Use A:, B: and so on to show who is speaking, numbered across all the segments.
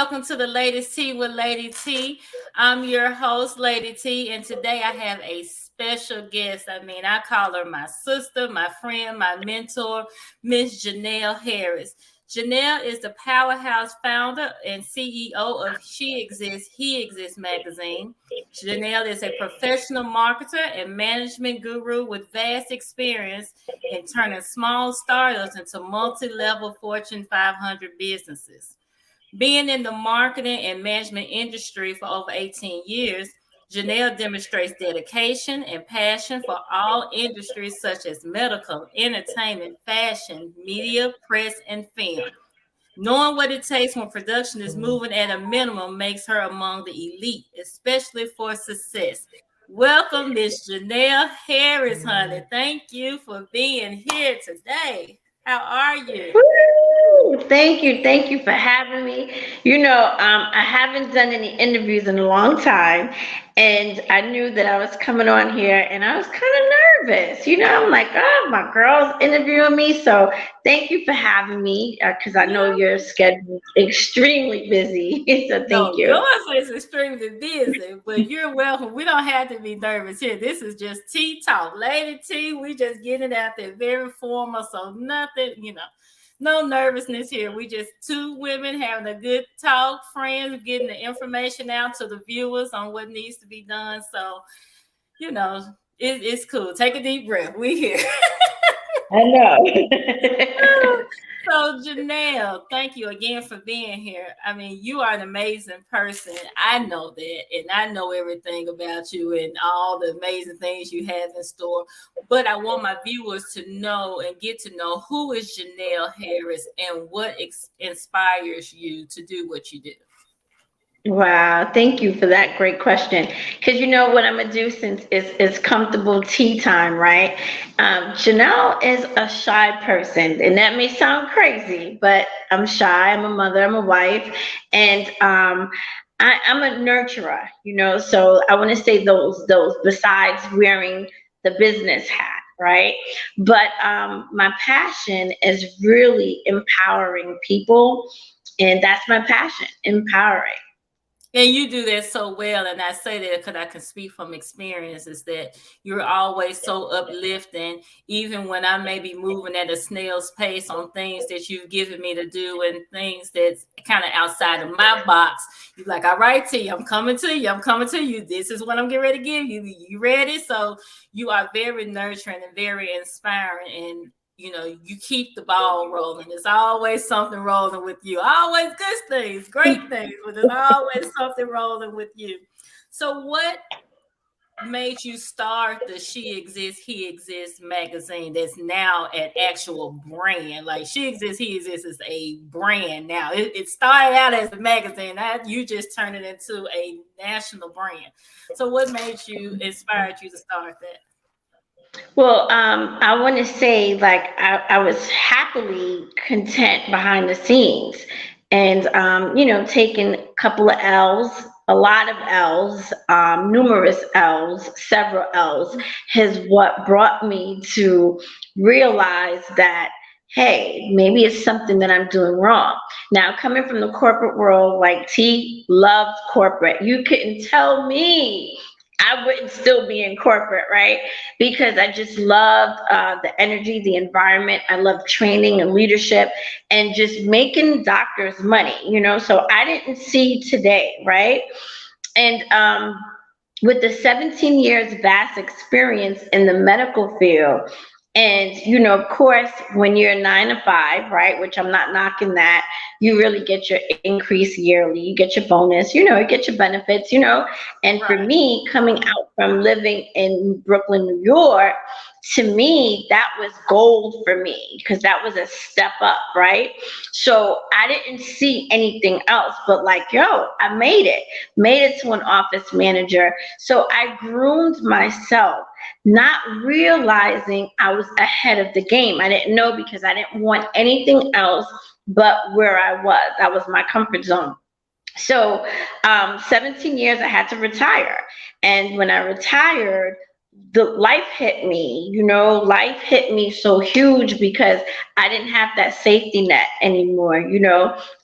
A: welcome to the Latest Tea with Lady T. I'm your host, Lady T, and today I have a special guest. I call her my sister, my friend, my mentor, Miss Janelle Harris. Janelle is the powerhouse founder and CEO of She Exists, He Exists magazine. Janelle is a professional marketer and management guru with vast experience in turning small startups into multi-level Fortune 500 businesses. Being in the marketing and management industry for over 18 years, Janelle demonstrates dedication and passion for all industries such as medical, entertainment, fashion, media, press, and film. Knowing what it takes when production is moving at a minimum makes her among the elite, especially for success. Welcome, Miss Janelle Harris, honey. Thank you for being here today. How are you?
B: Woo! Thank you for having me. I haven't done any interviews in a long time, and I knew that I was coming on here, and I was kind of nervous. I'm like, oh, my girl's interviewing me, so thank you for having me, because I know
A: Yeah.
B: your schedule is extremely busy. So thank
A: No,
B: you.
A: yours is extremely busy, but you're welcome. We don't have to be nervous here. This is just tea talk. Lady T, we just getting it out there very formal, so nothing, no nervousness here. We just two women having a good talk, friends, getting the information out to the viewers on what needs to be done. So, you know, it's cool. Take a deep breath. We here.
B: I know.
A: So, Janelle, thank you again for being here. You are an amazing person. I know that, and I know everything about you and all the amazing things you have in store. But I want my viewers to know and get to know who is Janelle Harris and what inspires you to do what you do.
B: Wow, thank you for that great question. Because you know what I'm gonna do since it's comfortable tea time, right? Janelle is a shy person, and that may sound crazy, but I'm shy. I'm a mother. I'm a wife, and I'm a nurturer. So I want to say those besides wearing the business hat, right? But my passion is really empowering people, and that's my passion, empowering.
A: And you do that so well. And I say that because I can speak from experience, is that you're always so uplifting, even when I may be moving at a snail's pace on things that you've given me to do and things that's kind of outside of my box. You're like, all right, T, I'm coming to you. I'm coming to you. This is what I'm getting ready to give you. You ready? So you are very nurturing and very inspiring. And you keep the ball rolling. There's always something rolling with you. Always good things, great things, but there's always something rolling with you. So, what made you start the She Exists, He Exists magazine that's now an actual brand? Like She Exists, He Exists is a brand now. It started out as a magazine. You just turned it into a national brand. So, what made you, inspired you to start that?
B: Well, I want to say, like, I was happily content behind the scenes and, taking a couple of L's, a lot of L's, numerous L's, several L's, has what brought me to realize that, hey, maybe it's something that I'm doing wrong. Now, coming from the corporate world, like T loves corporate, you couldn't tell me I wouldn't still be in corporate, right? Because I just loved the energy, the environment. I love training and leadership and just making doctors money, So I didn't see today, right? And with the 17 years vast experience in the medical field, and of course, when you're 9 to 5, right, which I'm not knocking that, you really get your increase yearly, you get your bonus, you get your benefits, And for
A: Right.
B: me, coming out from living in Brooklyn, New York, to me, that was gold for me because that was a step up, right? So I didn't see anything else but like, yo, I made it to an office manager. So I groomed myself, not realizing I was ahead of the game. I didn't know because I didn't want anything else but where I was. That was my comfort zone. So 17 years I had to retire. And when I retired, the life hit me, life hit me so huge because I didn't have that safety net anymore.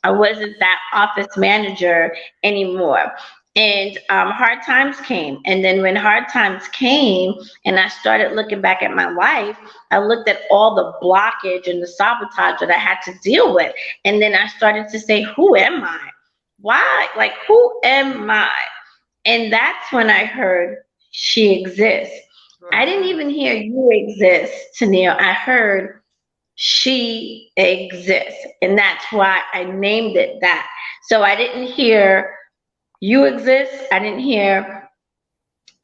B: I wasn't that office manager anymore. And hard times came. And then when hard times came and I started looking back at my life, I looked at all the blockage and the sabotage that I had to deal with. And then I started to say, who am I? Why? Like, who am I? And that's when I heard she exists. I didn't
A: Right.
B: even hear you exist, Tennille. I heard she exists. And that's why I named it that. So I didn't hear you exist. I didn't hear,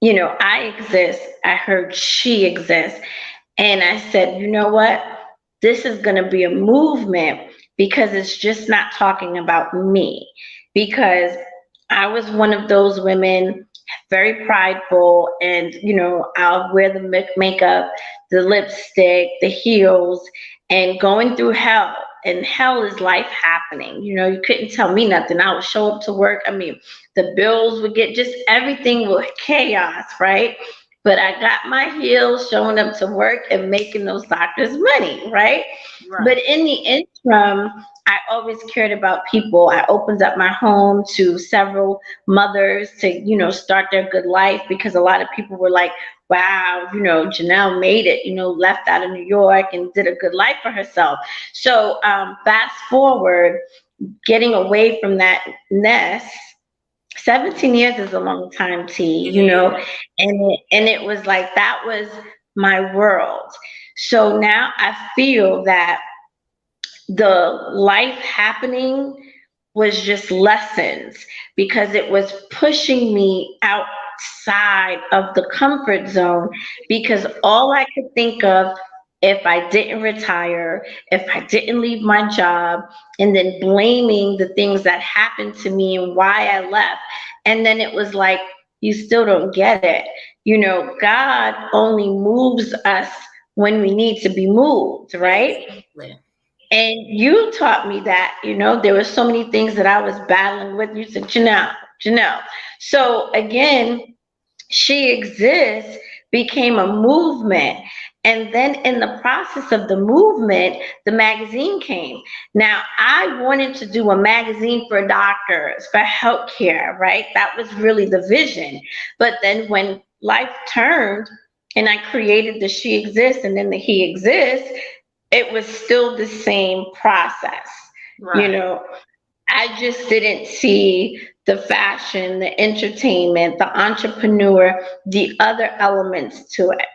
B: I exist. I heard she exists. And I said, you know what? This is going to be a movement because it's just not talking about me. Because I was one of those women, very prideful, and, I'll wear the makeup, the lipstick, the heels, and going through hell. And hell is life happening. You couldn't tell me nothing. I would show up to work. I mean, the bills would get just everything was chaos, right? But I got my heels showing up to work and making those doctors money, right? But
A: Right.
B: in the interim, I always cared about people. I opened up my home to several mothers to, start their good life because a lot of people were like, wow, Janelle made it, left out of New York and did a good life for herself. So fast forward, getting away from that nest. 17 years is a long time, T,
A: It is.
B: and it was like that was my world. So now I feel that the life happening was just lessons because it was pushing me outside of the comfort zone because all I could think of, if I didn't retire, if I didn't leave my job, and then blaming the things that happened to me and why I left. And then it was like, you still don't get it. God only moves us when we need to be moved, right?
A: Exactly.
B: And you taught me that, there were so many things that I was battling with. You said, Janelle. So again, she exists became a movement. And then in the process of the movement, the magazine came. Now, I wanted to do a magazine for doctors, for healthcare, right? That was really the vision. But then when life turned and I created the She Exists and then the He Exists, it was still the same process. You
A: Right.
B: know, I just didn't see the fashion, the entertainment, the entrepreneur, the other elements to it.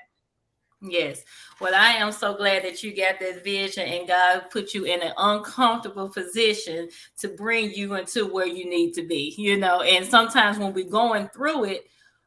A: Yes. Well, I am so glad that you got this vision and God put you in an uncomfortable position to bring you into where you need to be, And sometimes when we're going through it,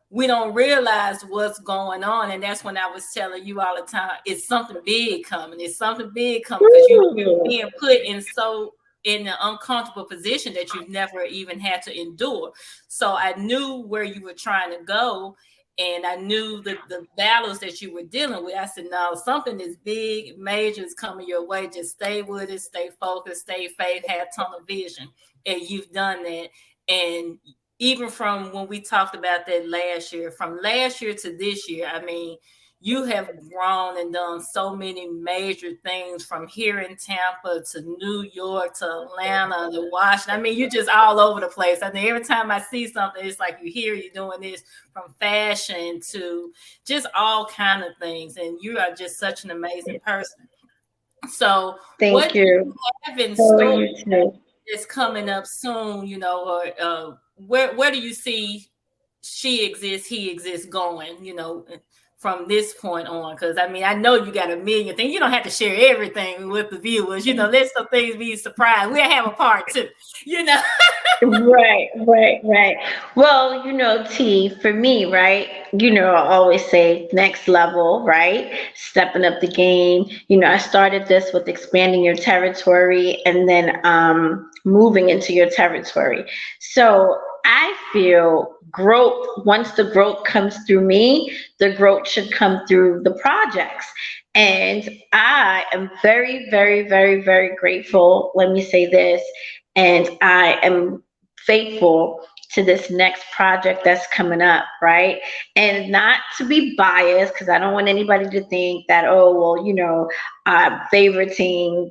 A: we don't realize what's going on. And that's when I was telling you all the time, it's something big coming. It's something big coming because you're
B: Ooh,
A: being put in an uncomfortable position that you've never even had to endure. So I knew where you were trying to go and I knew the battles that you were dealing with. I said, no, something is big, major is coming your way. Just stay with it, stay focused, stay faith, have tunnel vision. And you've done that. And even from when we talked about that last year, from last year to this year, I mean, you have grown and done so many major things from here in Tampa to New York to Atlanta to Washington. I mean, you're just all over the place. I mean, every time I see something, it's like you hear you're doing this from fashion to just all kind of things. And you are just such an amazing person. So, what
B: thank
A: do you
B: you.
A: have in
B: So are
A: store
B: you too.
A: that's coming up soon? Or where do you see she exists, he exists going, from this point on? Because I mean, I know you got a million things. You don't have to share everything with the viewers. Let some things be surprised. We'll have a part two, you know.
B: Right, right, right. Well, T, for me, right, I always say next level, right? Stepping up the game. I started this with expanding your territory and then moving into your territory. So I feel growth, once the growth comes through me, the growth should come through the projects. And I am very, very, very, very grateful. Let me say this. And I am faithful to this next project that's coming up, right? And not to be biased, because I don't want anybody to think that, oh, well, favoriting,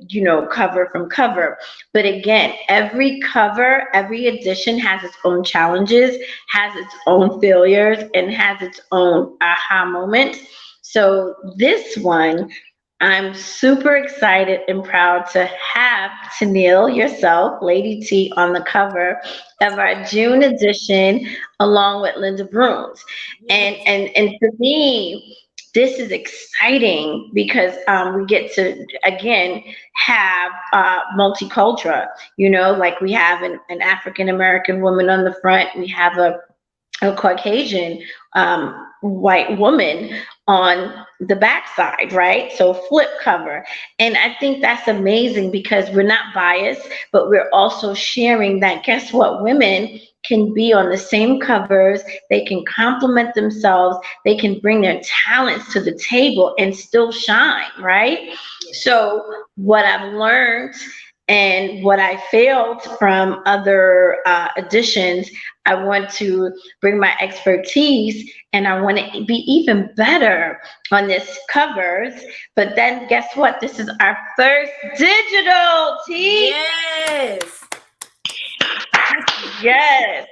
B: cover from cover. But again, every cover, every edition has its own challenges, has its own failures, and has its own aha moments. So this one, I'm super excited and proud to have Tennille, yourself, Lady T, on the cover of our June edition, along with Linda Bruns. And
A: Yes.
B: and for me, this is exciting because we get to again have multicultural. Like we have an African American woman on the front, we have a Caucasian white woman on the backside, right? So flip cover. And I think that's amazing because we're not biased, but we're also sharing that guess what? Women can be on the same covers, they can complement themselves, they can bring their talents to the table and still shine, right?
A: Yes.
B: So, what I've learned and what I failed from other editions, I want to bring my expertise and I want to be even better on this covers. But then guess what? This is our first digital T.
A: Yes.
B: Yes.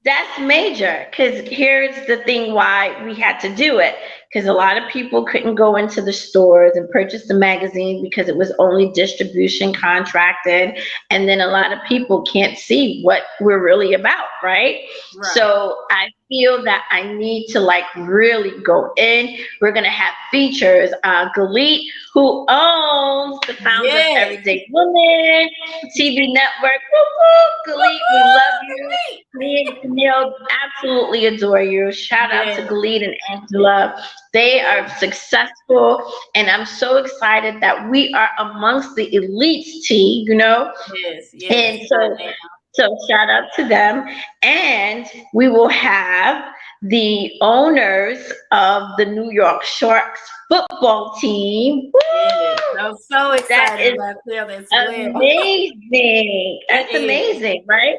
B: That's major because here's the thing why we had to do it. Because a lot of people couldn't go into the stores and purchase the magazine because it was only distribution contracted. And then a lot of people can't see what we're really about, right?
A: Right.
B: So I feel that I need to like really go in. We're going to have features. Galit, who owns the founder of
A: Yes.
B: Everyday Women, TV Network. Woo woo, Galit, we love you. Me and Camille absolutely adore you. Shout out to
A: Yes.
B: Galit and Angela. They are successful, and I'm so excited that we are amongst the elites, T.
A: Yes.
B: And
A: Yes.
B: so,
A: I
B: so shout out to them. And we will have the owners of the New York Sharks football team.
A: Yes.
B: Woo!
A: I'm so
B: That
A: excited
B: is
A: about them as well.
B: amazing.
A: It
B: That's
A: is.
B: amazing, right?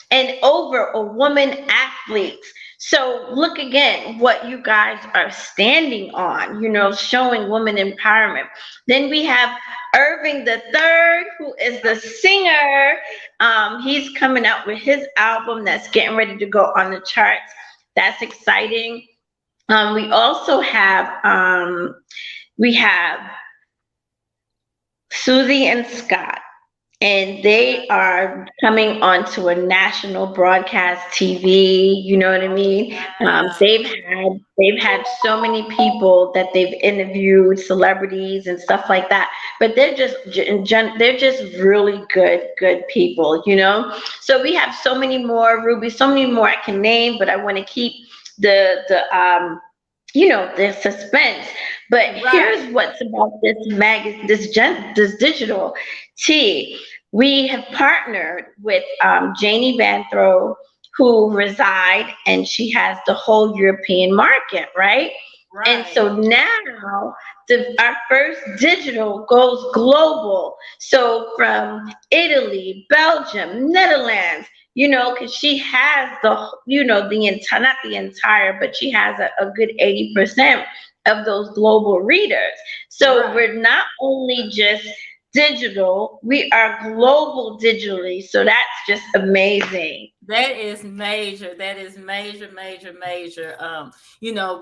B: And over a woman athletes. So look again what you guys are standing on, showing woman empowerment. Then we have Irving the Third, who is the singer. He's coming out with his album that's getting ready to go on the charts. That's exciting. We also have Susie and Scott, and they are coming onto a national broadcast TV. You know what I
A: Oh,
B: mean?
A: wow.
B: They've had so many people that they've interviewed, celebrities and stuff like that. But they're just really good people. So we have so many more, Ruby, so many more I can name, but I want to keep the suspense. But
A: Right.
B: here's what's about this digital T. We have partnered with Janie Vanthrow, who reside, and she has the whole European market, right? And
A: Right.
B: so now our first digital goes global. So from Italy, Belgium, Netherlands, because she has the entire, not the entire, but she has a good 80% of those global readers. So
A: Right.
B: we're not only just digital, we are global digitally. So that's just amazing.
A: That is major. That is major, major, major.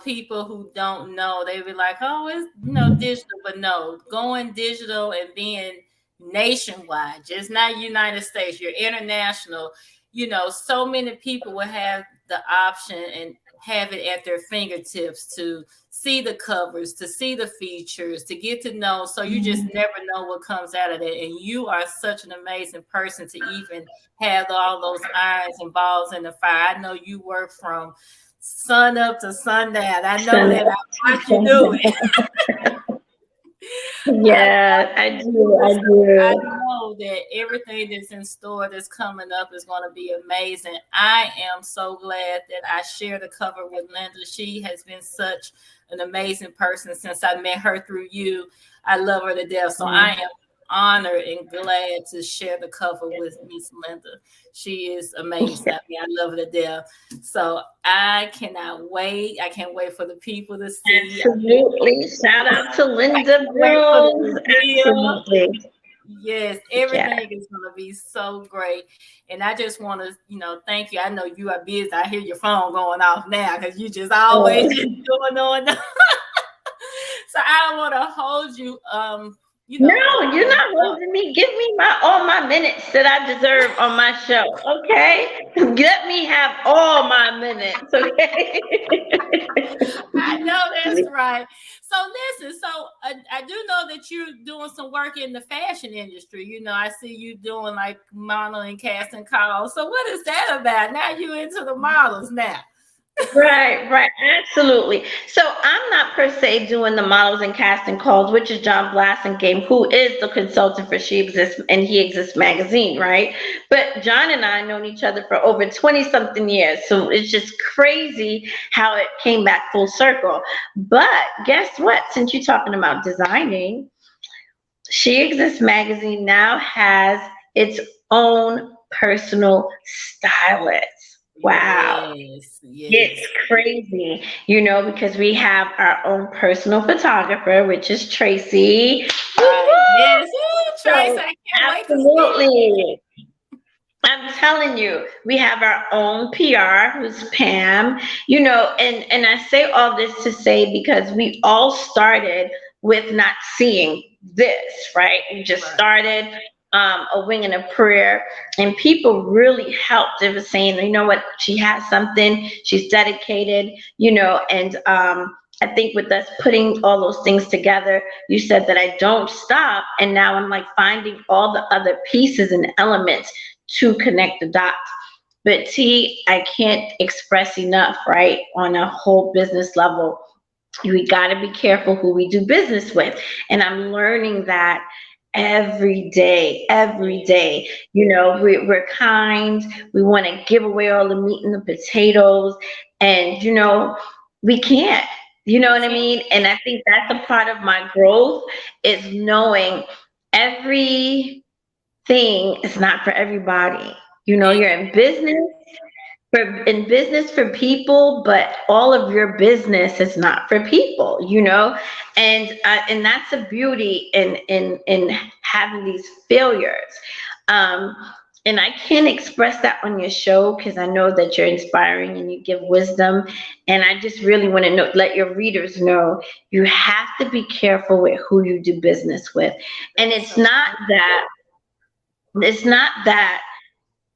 A: People who don't know, they be like, "Oh, it's digital," but no, going digital and being nationwide, just not United States. You're international. So many people will have the option and have it at their fingertips to see the covers, to see the features, to get to know. So you just never know what comes out of it. And you are such an amazing person to even have all those irons and balls in the fire. I know you work from sun up to sundown. I know that. I watch you do it. I
B: Yeah,
A: watch
B: I
A: you
B: do.
A: do it.
B: I
A: So I
B: do.
A: know that everything that's in store that's coming up is going to be amazing. I am so glad that I share the cover with Linda. She has been such an amazing person since I met her through you. I love her to death. So I am honored and glad to share the cover with Miss Linda. She is amazing. I mean, I love her to death. So I cannot wait. I can't wait for the people to see.
B: Absolutely. Shout out to
A: I
B: Linda
A: can't wait for the
B: Bros.
A: reveal.
B: Absolutely.
A: Yes,
B: Yeah.
A: everything is going to be so great. And I just want to, thank you. I know you are busy. I hear your phone going off now because you just always just
B: Oh.
A: going on. So I don't want to hold you, for
B: No, you're
A: so
B: not
A: long.
B: holding me. Give me my all my minutes that I deserve on my show. Okay? Let me have all my minutes, okay?
A: I know that's right. So listen, I do know that you're doing some work in the fashion industry. I see you doing like modeling, casting calls. So what is that about? Now you into the models now.
B: Right, right, absolutely. So I'm not per se doing the models and casting calls, which is John Blassingame, who is the consultant for She Exists and He Exists magazine, right? But John and I known each other for over 20 something years. So it's just crazy how it came back full circle. But guess what? Since you're talking about designing, She Exists magazine now has its own personal stylist. Wow.
A: Yes,
B: It's
A: yes.
B: crazy, because we have our own personal photographer, which is Tracy.
A: Right. Yes.
B: Woo-hoo!
A: Ooh, Trace,
B: So,
A: I can't wait to see it.
B: absolutely. I'm telling you, we have our own PR, who's Pam, and I say all this to say because we all started with not seeing this, right? We just
A: Right.
B: started a wing and a prayer, and people really helped. It was saying, you know what, she has something, she's dedicated, and I think with us putting all those things together, you said that I don't stop, and now I'm like finding all the other pieces and elements to connect the dots. But T, I can't express enough, right? On a whole business level, we got to be careful who we do business with. And I'm learning that every day, every
A: Yes.
B: day. We're kind. We want to give away all the meat and the potatoes. And, we can't. You know
A: We
B: what I
A: can't.
B: mean? And I think that's a part of my growth is knowing every thing is not for everybody. You're in business for people, but all of your business is not for people. And that's the beauty in having these failures. Um, and I can't express that on your show because I know that you're inspiring and you give wisdom. And I just really want to let your readers know you have to be careful with who you do business with. And
A: That is
B: it's
A: so
B: not
A: true.
B: that it's not that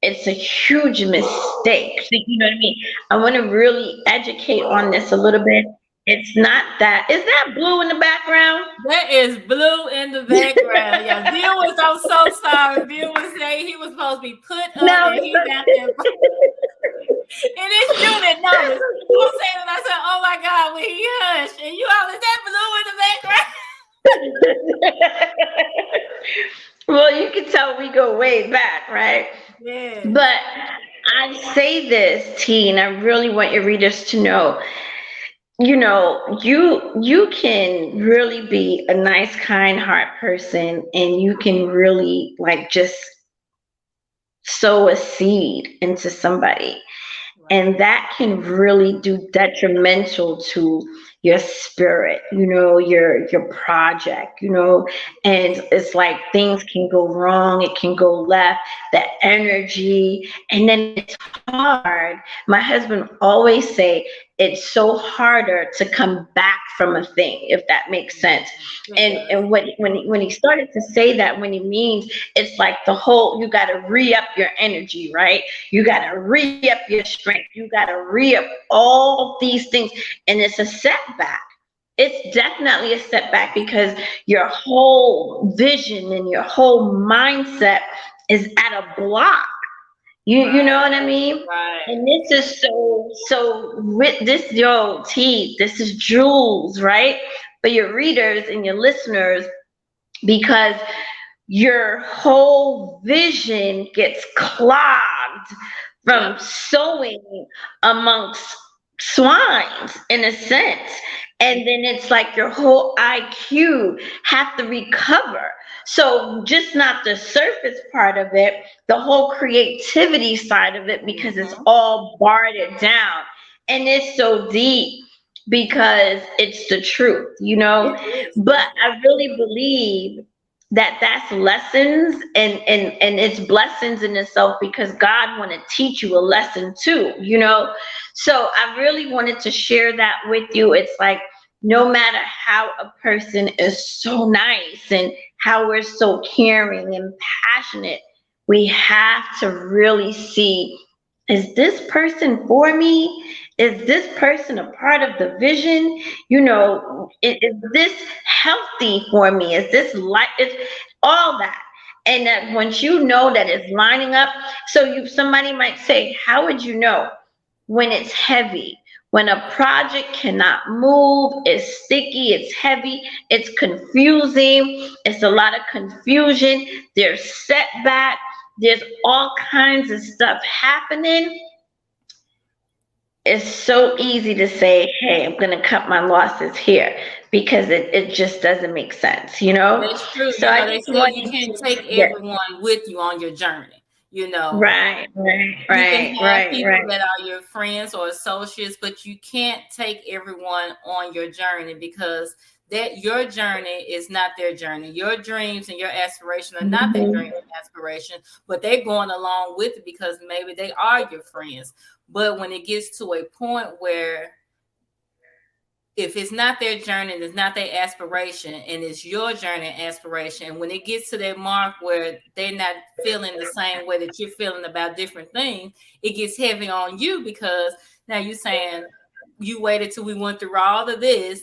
B: it's a huge mistake. So, you know what I mean? I want to really educate on this a little bit. It's not that. Is that blue in the background?
A: That is blue in the background. Yeah, viewers, I'm so sorry. Viewers say he was supposed to be put up
B: No,
A: and he's out
B: it's
A: there. And it's you that noticed. You were saying that I said, oh my God, when he hushed. And you all, is that blue in the background?
B: okay. Well, you can tell we go way back, right?
A: Yes.
B: But I say this, T, and I really want your readers to know, you can really be a nice, kind heart person, and you can really like just sow a seed into somebody,
A: Right.
B: and that can really do detrimental to your spirit, your project, and it's like things can go wrong, it can go left, the energy, and then it's hard. My husband always say it's so harder to come back from a thing, if that makes sense.
A: It
B: and
A: does.
B: and when he started to say that, when he means it's like the whole, you got to re-up your energy, right? You got to re-up your strength. You got to re-up all these things. And it's a setback. It's definitely a setback because your whole vision and your whole mindset is at a block. You know what I
A: Right.
B: mean?
A: Right.
B: And this is so with this, yo, T, this is jewels, right? For your readers and your listeners, because your whole vision gets clogged from
A: Yep.
B: sowing amongst swines in a sense. And then it's like your whole IQ have to recover. So just not the surface part of it, the whole creativity side of it, because it's
A: Mhm.
B: all barred it down. And it's so deep because it's the truth, you know?
A: It is.
B: But I really believe that that's lessons, and it's blessings in itself, because God want to teach you a lesson too, you know? So I really wanted to share that with you. It's like, no matter how a person is so nice and how we're so caring and passionate, we have to really see, is this person for me? Is this person a part of the vision? You know, is this healthy for me? Is this like, it's all that. And that once you know that it's lining up, so you, somebody might say, how would you know when it's heavy? When a project cannot move, it's sticky, it's heavy, it's confusing, it's a lot of confusion, there's setback, there's all kinds of stuff happening. It's so easy to say, hey, I'm going to cut my losses here, because it just doesn't make sense, you know?
A: That's true.
B: So
A: You
B: I
A: know, they
B: just
A: say you
B: wanted
A: can't
B: to,
A: take
B: yeah,
A: everyone with you on your journey. You know,
B: right, right,
A: you can
B: right,
A: have
B: right,
A: people
B: right.
A: that are your friends or associates, but you can't take everyone on your journey, because that your journey is not their journey. Your dreams and your aspiration are not their dreams
B: Mhm.
A: and aspiration, but they're going along with it because maybe they are your friends. But when it gets to a point where if it's not their journey, it's not their aspiration, and it's your journey and aspiration, and when it gets to that mark where they're not feeling the same way that you're feeling about different things, it gets heavy on you, because now you're saying you waited till we went through all of this,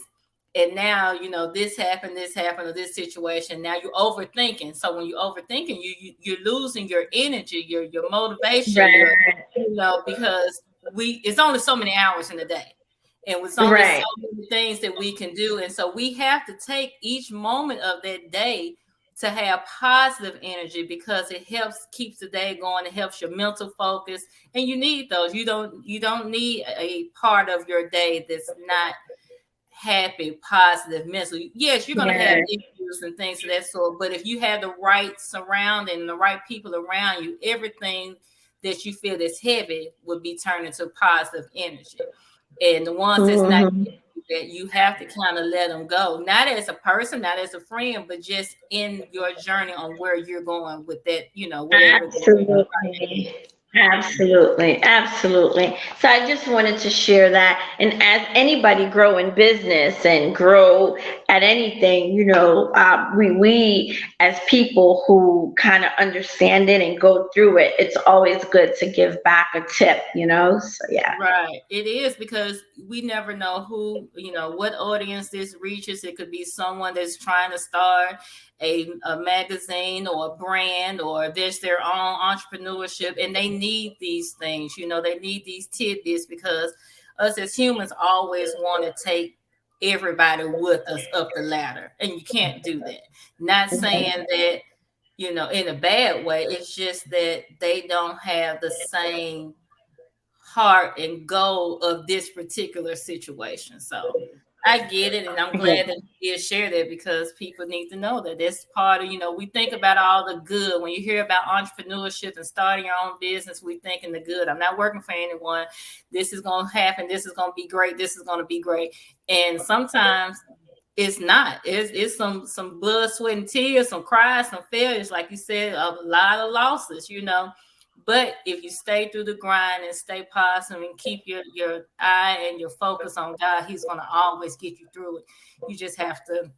A: and now this happened, or this situation. Now you're overthinking. So when you're overthinking, you're losing your energy, your motivation,
B: Right,
A: because it's only so many hours in a day, and with only so
B: right.
A: many things that we can do. And so we have to take each moment of that day to have positive energy, because it helps keeps the day going. It helps your mental focus, and you need those. You don't need a part of your day that's not happy, positive, mentally. Yes, you're gonna have
B: Yeah.
A: issues and things of that sort, but if you have the right surrounding, the right people around you, everything that you feel that's heavy will be turned into positive energy. And the ones that's not
B: Hmm.
A: that, you have to kind of let them go, not as a person, not as a friend, but just in your journey on where you're going with that, whatever that is.
B: Absolutely. Absolutely. Absolutely. So I just wanted to share that. And as anybody grow in business and grow at anything, we as people who kind of understand it and go through it, it's always good to give back a tip, you know? So yeah.
A: Right. It is, because we never know what audience this reaches. It could be someone that's trying to start a magazine or a brand, or there's their own entrepreneurship, and they need these things. They need these tidbits, because us as humans always want to take everybody with us up the ladder, and you can't do that. Not saying that, in a bad way. It's just that they don't have the same heart and goal of this particular situation. So I get it, and I'm glad that you did share that, because people need to know that that's part of, we think about all the good. When you hear about entrepreneurship and starting your own business, we thinking the good. I'm not working for anyone. This is going to happen. This is going to be great. This is going to be great. And sometimes it's not. It's some blood, sweat, and tears, some cries, some failures, like you said, a lot of losses. But if you stay through the grind and stay positive and keep your eye and your focus on God, He's gonna always get you through it. You just have to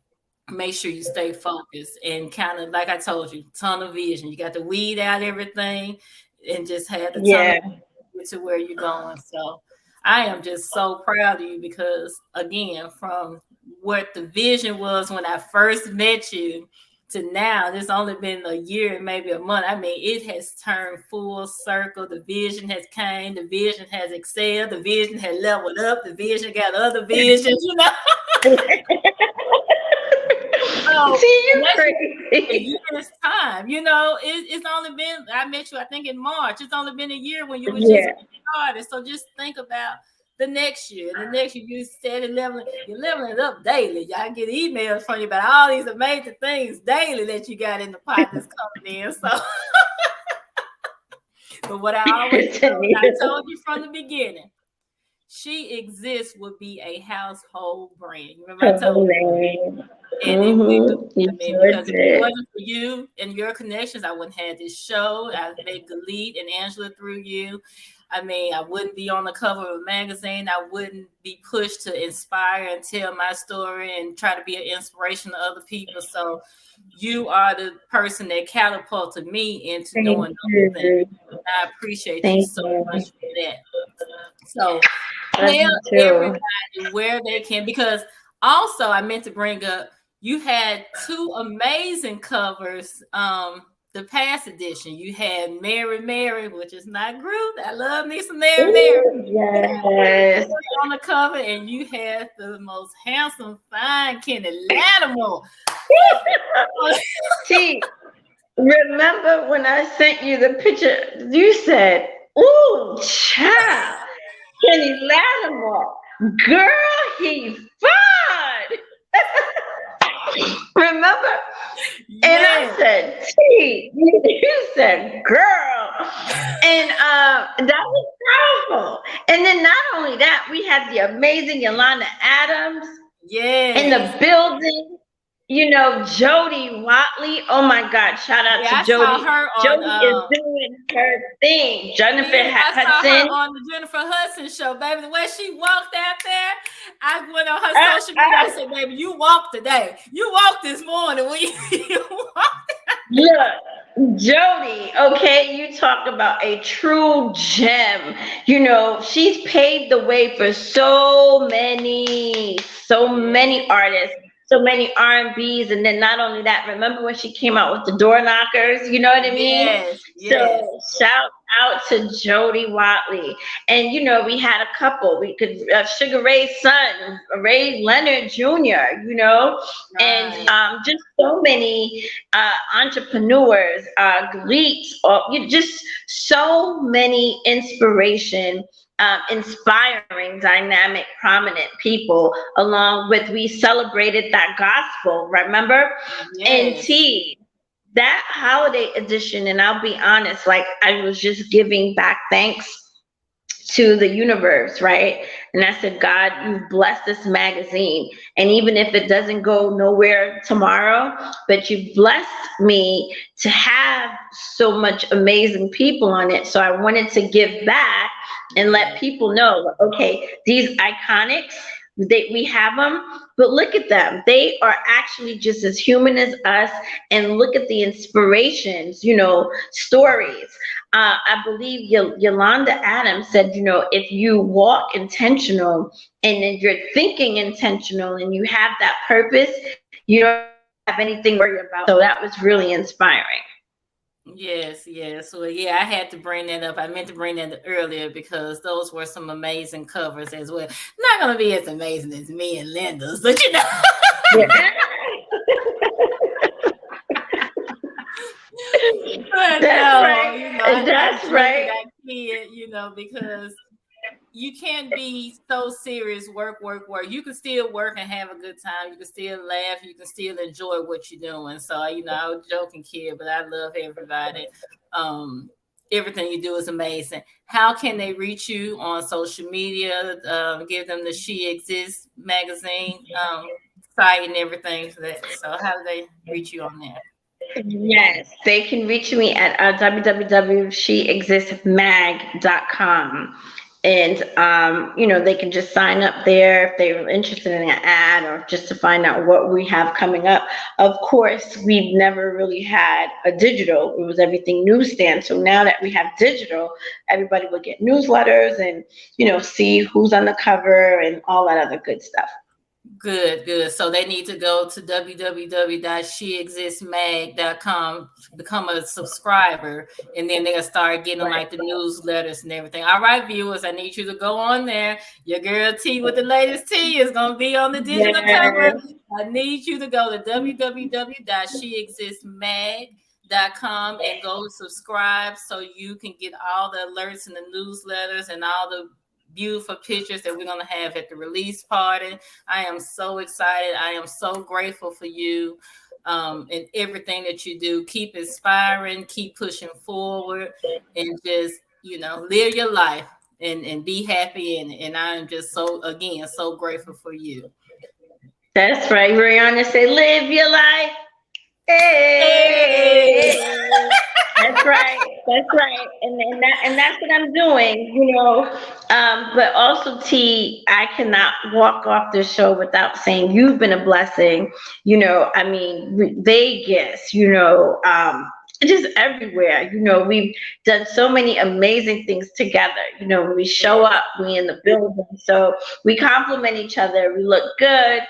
A: make sure you stay focused and kind of, like I told you, tunnel vision. You got to weed out everything and just have the tunnel
B: Yeah.
A: get to where you're going. So I am just so proud of you, because again, from what the vision was when I first met you to now, it's only been a year and maybe a month. I mean, it has turned full circle. The vision has came, the vision has excelled, the vision has leveled up, the vision got other visions. So
B: See, you
A: that's just a
B: crazy.
A: year's time. It's only been, I met you, I think, in March. It's only been a year when you were just
B: Yeah.
A: getting started. So just think about, the next year. And the next year, you steady leveling. You're leveling it up daily. Y'all get emails from you about all these amazing things daily that you got in the pot that's coming in. So, but what I always told, I told you from the beginning, She Exists would be a household brand. Remember, I told you. And it will.
B: You
A: I mean,
B: sure
A: because if it
B: did.
A: wasn't for you and your connections, I wouldn't have this show. I met Galit and Angela through you. I mean, I wouldn't be on the cover of a magazine. I wouldn't be pushed to inspire and tell my story and try to be an inspiration to other people. So you are the person that catapulted me into
B: Thank
A: doing those things.
B: you.
A: I appreciate you
B: Thank
A: so much
B: you.
A: for that. So
B: Love
A: tell
B: you too.
A: everybody where they can, because also I meant to bring up, you had two amazing covers. The past edition, you had Mary Mary, which is not Groot. I love me some Mary Mary.
B: Ooh,
A: You had
B: yes.
A: on the cover, and you had the most handsome, fine Kenny Lattimore.
B: See, remember when I sent you the picture? You said, "Ooh, child, Kenny Lattimore, girl, he's fine." Remember? And I
A: Yes,
B: said, "T," you said, "Girl," and that was powerful. And then not only that, we had the amazing Yolanda Adams in
A: yes.
B: the building. Jody Watley. Oh my God! Shout out to
A: Yeah, I saw
B: Jody.
A: her on
B: Jody is doing her thing. Jennifer
A: yeah, I saw her
B: Hudson.
A: on the Jennifer Hudson show, baby. The way she walked out there, I went on her
B: Uh,
A: social media. I
B: uh,
A: said, "Baby, you walked today. You walked this morning. When you walked."
B: Look, Jody. Okay, you talk about a true gem. She's paved the way for so many
A: Yes,
B: artists. So many R&Bs, and then not only that, remember when she came out with the door knockers? You know what I mean?
A: yes, yes.
B: So shout out to Jody Watley. And we had a couple. We could Sugar Ray's son, Ray Leonard Jr. And
A: Right.
B: just so many entrepreneurs, Gleets, just so many inspiring, dynamic, prominent people. Along with, we celebrated that gospel. Remember, and
A: Yes.
B: T, that holiday edition. And I'll be honest, like I was just giving back thanks to the universe, right? And I said, God, you've blessed this magazine. And even if it doesn't go nowhere tomorrow, but you've blessed me to have so much amazing people on it. So I wanted to give back and let
A: Yeah.
B: people know, okay, these iconics, we have them, but look at them. They are actually just as human as us. And look at the inspirations, stories. I believe Yolanda Adams said, if you walk intentional and then you're thinking intentional and you have that purpose, you don't have anything to worry about. So that was really inspiring.
A: Yes, yes. Well, yeah, I had to bring that up. I meant to bring that earlier because those were some amazing covers as well. Not gonna be as amazing as me and Linda's, but
B: Yeah.
A: but
B: That's
A: no,
B: right.
A: I
B: That's
A: joke and
B: right.
A: I kid, because you can't be so serious, work, work, work. You can still work and have a good time. You can still laugh. You can still enjoy what you're doing. So, I was joking, kid, but I love everybody. Um, Everything you do is amazing. How can they reach you on social media? Give them the She Exists magazine site and everything for that. So, how do they reach you on there?
B: Yes, they can reach me at www.sheexistsmag.com. And, they can just sign up there if they're interested in an ad or just to find out what we have coming up. Of course, we've never really had a digital, it was everything newsstand. So now that we have digital, everybody will get newsletters and, see who's on the cover and all that other good stuff.
A: Good, good. So they need to go to www.sheexistsmag.com, become a subscriber, and then they'll start getting
B: Right.
A: like the newsletters and everything. All right, viewers, I need you to go on there. Your girl T with the latest T is going to be on the digital cover.
B: Yes.
A: I need you to go to www.sheexistsmag.com and go subscribe so you can get all the alerts and the newsletters and all the beautiful pictures that we're going to have at the release party. I am so excited. I am so grateful for you and everything that you do. Keep inspiring, keep pushing forward, and just, live your life and be happy. And I'm just so, again, so grateful for you.
B: That's right. Rihanna say, live your life. Hey.
A: Hey.
B: That's right. That's right. And that's what I'm doing, but also, T, I cannot walk off this show without saying you've been a blessing. I mean, Vegas, just everywhere. We've done so many amazing things together. When we show up, we in the building. So we complement each other. We look good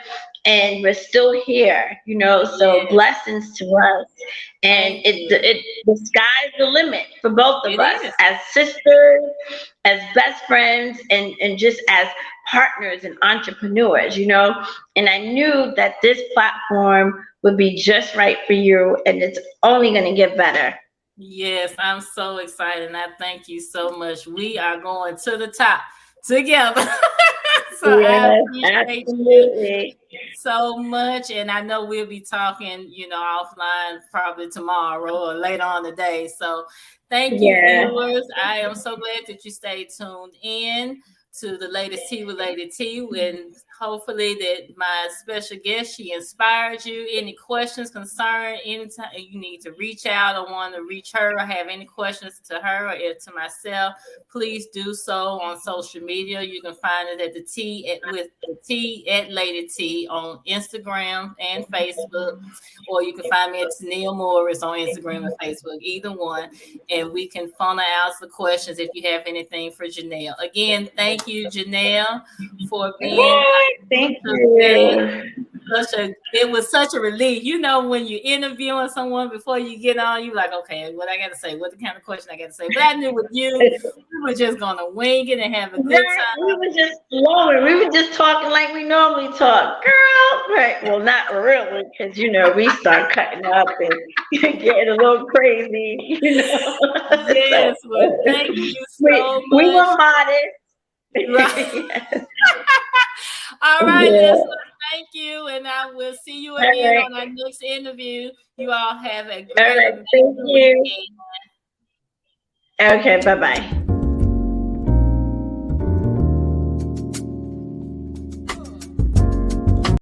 B: and we're still here, so
A: Yes.
B: blessings to us. And the sky's the limit for both of
A: It
B: us
A: is.
B: as sisters, as best friends, and just as partners and entrepreneurs, And I knew that this platform would be just right for you, and it's only going to get better.
A: Yes, I'm so excited. And I thank you so much. We are going to the top together. So I
B: Yes,
A: appreciate you
B: absolutely.
A: so much. And I know we'll be talking, offline probably tomorrow or later on today. So thank you,
B: Yeah.
A: viewers. I am so glad that you stayed tuned in to the latest tea with Lady T, and hopefully that my special guest, she inspired you. Any questions, concern, anytime you need to reach out or want to reach her or have any questions to her or to myself, please do so on social media. You can find it at with the T at Lady T on Instagram and Facebook, or you can find me at Neil Morris on Instagram and Facebook, either one. And we can funnel out the questions if you have anything for Janelle. Again, thank you, Janelle, for being
B: Thank
A: a
B: you.
A: it was such a relief. When you're interviewing someone before you get on, you like, okay, what I gotta say, what the kind of question I gotta say. But I knew with you, we were just gonna wing it and have a good
B: Right, we
A: time.
B: were just flowing. We were just talking like we normally talk, girl. Right? Well, not really, because we start cutting up and getting a little crazy. So
A: Yes, well, thank you so
B: we
A: much.
B: were modest.
A: Right.
B: Yes.
A: All right,
B: Yeah.
A: listeners, thank you, and I will see you
B: All
A: again
B: right.
A: on our next interview. You all have a
B: All
A: great,
B: right. Thank
A: amazing
B: you.
A: weekend.
B: Okay. Bye bye.